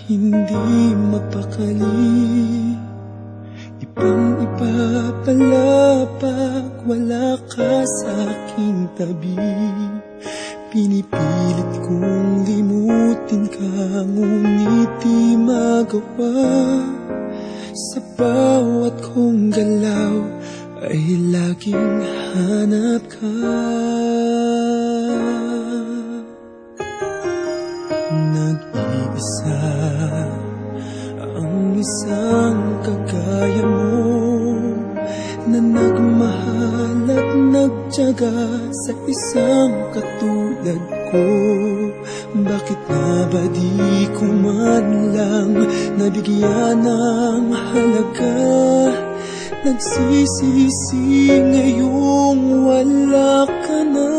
hindi mapakali. Ibang-iba pala pag wala ka sa aking tabi. Pinipilit kong limutin ka, ngunit di magawa. Sa bawat kong galaw ay laging hanap ka. Nag-iisa ang isang kagaya mo, na nagmahal at nagtiyaga sa isang katulad ko. Bakit nga ba di ko man lang nabigyan ng halaga? Nagsisisi ngayong wala ka na.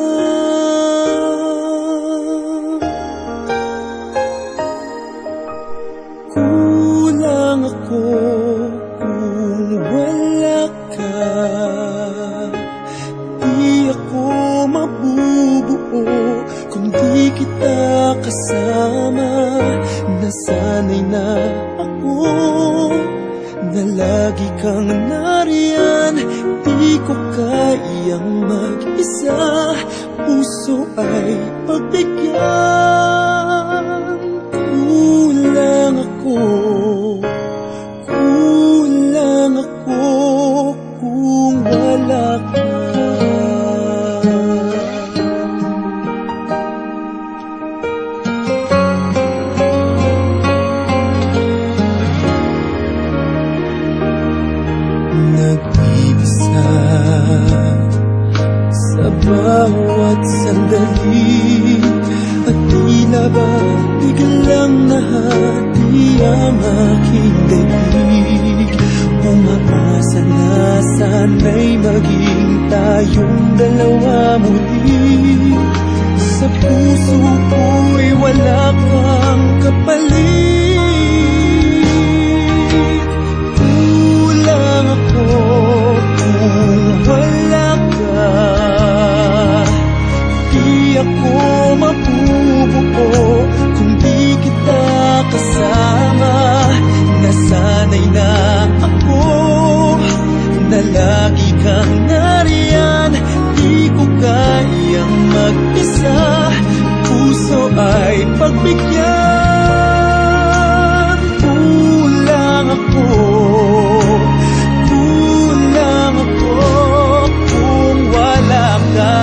Kulang ako kung wala ka. Di ako mabubuo kung di kita kasama. Nasanay na ako na lagi kang nariyan. Di ko kayang mag-isa, puso ay pagbigyan. Kulang ako kung wala ka. Nag-iisa sa bawat sandali, at tila ba biglang nahati ang aking daig. Umaasa na sana'y maging tayong dalawa muli. Sa puso ko'y wala kang kapalit. Kulang ako kung wala ka. Di ako mabubuo kung di kita kasama. Nasanay na ako na lagi kang nariyan. Di ko kayang mag-isa, puso ay pagbigyan. Kulang ako kung wala ka.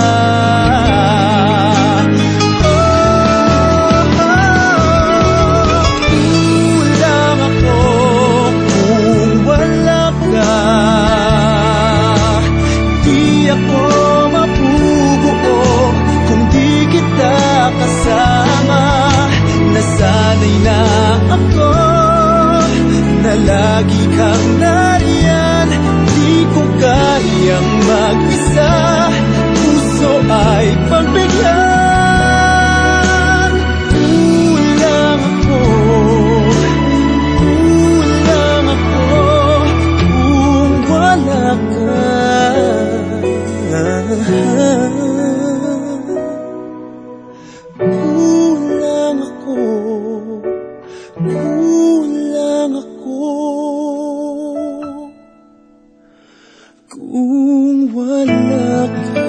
Nasanay na ako na lagi kang nariyan. Di ko kayang mag-isa, puso ay pagbigyan. Kulang ako kung wala ka. Kulang ako kung wala ka.